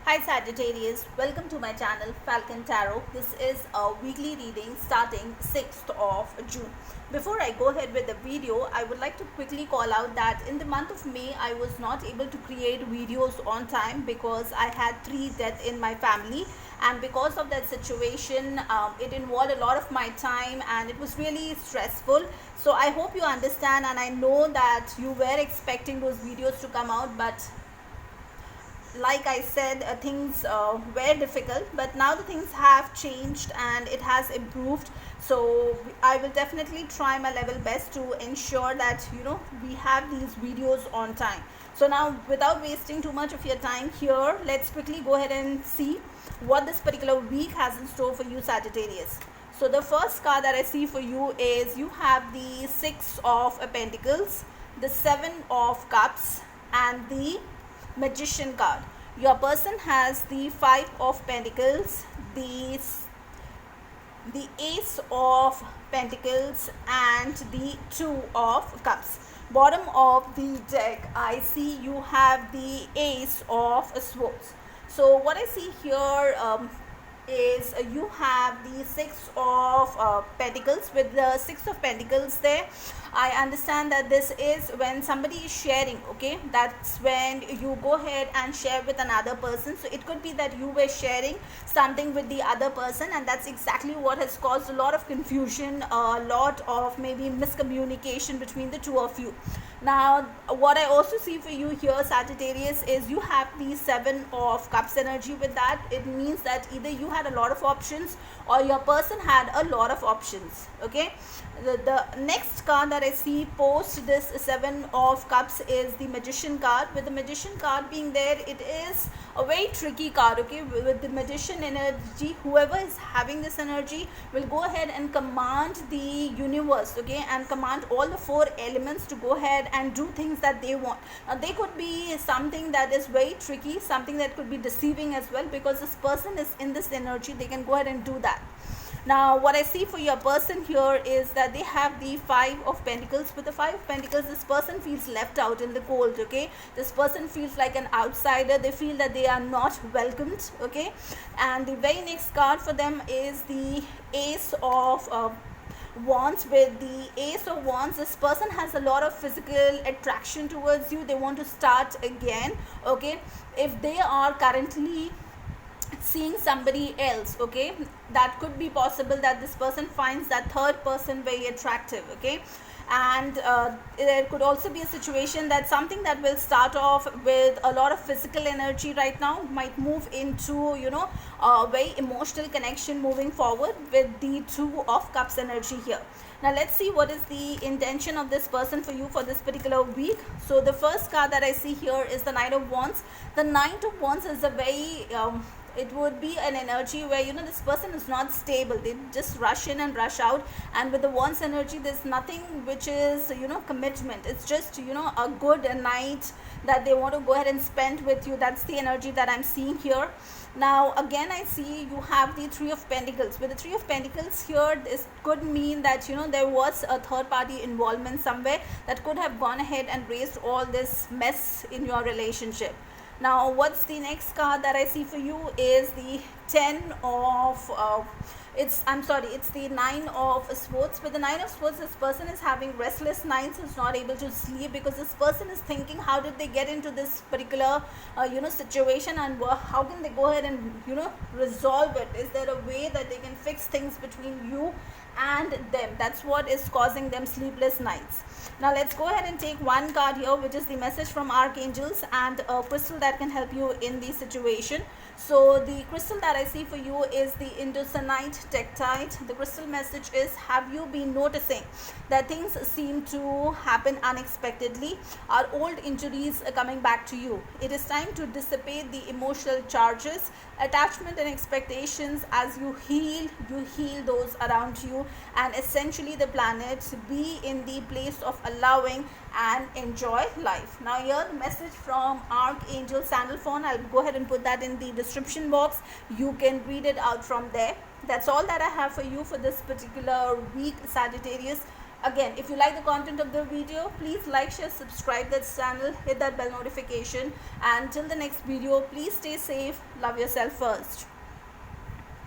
Hi Sagittarius, welcome to my channel Falcon Tarot. This is a weekly reading starting 6th of June. Before I go ahead with the video, I would like to quickly call out that in the month of May, I was not able to create videos on time because I had 3 deaths in my family, and because of that situation, it involved a lot of my time and it was really stressful. So I hope you understand, and I know that you were expecting those videos to come out, but like I said, things were difficult, but now the things have changed and it has improved. So I will definitely try my level best to ensure that we have these videos on time. So now, without wasting too much of your time here, let's quickly go ahead and see what this particular week has in store for you, Sagittarius. So the first card that I see for you is you have the Six of Pentacles, the Seven of Cups, and the Magician card. Your person has the Five of Pentacles, the Ace of Pentacles, and the Two of Cups. Bottom of the deck, I see you have the Ace of Swords. So what I see here is you have the Six of Pentacles. With the Six of Pentacles there, I understand that this is when somebody is sharing, okay? That's when you go ahead and share with another person. So it could be that you were sharing something with the other person, and that's exactly what has caused a lot of confusion, a lot of maybe miscommunication between the two of you. Now, what I also see for you here, Sagittarius, is you have the Seven of Cups energy. With that, it means that either you had a lot of options or your person had a lot of options, okay? The next card that I see post this Seven of Cups is the Magician card. With the Magician card being there, it is a very tricky card, okay? With the Magician energy, whoever is having this energy will go ahead and command the universe, okay, and command all the four elements to go ahead and do things that they want. Now, they could be something that is very tricky, something that could be deceiving as well, because this person is in this energy. They can go ahead and do that. Now, what I see for your person here is that they have the Five of Pentacles. With the Five of Pentacles, this person feels left out in the cold, okay? This person feels like an outsider. They feel that they are not welcomed, okay? And the very next card for them is the Ace of Wands. With the Ace of Wands, this person has a lot of physical attraction towards you. They want to start again, okay? If they are currently seeing somebody else, okay, that could be possible that this person finds that third person very attractive, okay? And there could also be a situation that something that will start off with a lot of physical energy right now might move into a very emotional connection moving forward with the Two of Cups energy here. Now let's see what is the intention of this person for you for this particular week. So the first card that I see here is the Knight of Wands. The Knight of Wands is a very it would be an energy where this person is not stable. They just rush in and rush out, and with the Wands energy, there's nothing which is commitment. It's just a good night that they want to go ahead and spend with you. That's the energy that I'm seeing here. Now again, I see you have the Three of Pentacles. With the Three of Pentacles here, this could mean that there was a third party involvement somewhere that could have gone ahead and raised all this mess in your relationship. Now, what's the next card that I see for you is the Ten of it's the Nine of Swords. With the Nine of Swords, this person is having restless nights, is not able to sleep, because this person is thinking, how did they get into this particular situation, and how can they go ahead and resolve it? Is there a way that they can fix things between you and them? That's what is causing them sleepless nights. Now let's go ahead and take one card here, which is the message from archangels and a crystal that can help you in the situation. So the crystal that I see for you is the Indocyanite Tektite. The crystal message is, have you been noticing that things seem to happen unexpectedly? Are old injuries coming back to you? It is time to dissipate the emotional charges, attachment and expectations. As you heal those around you, and essentially the planet, be in the place of allowing and enjoy life. Now here, the message from Archangel Sandalphon, I'll go ahead and put that in the description box. You can read it out from there. That's all that I have for you for this particular week, Sagittarius. Again, if you like the content of the video, please like, share, subscribe this channel, hit that bell notification, and till the next video, please stay safe, love yourself first.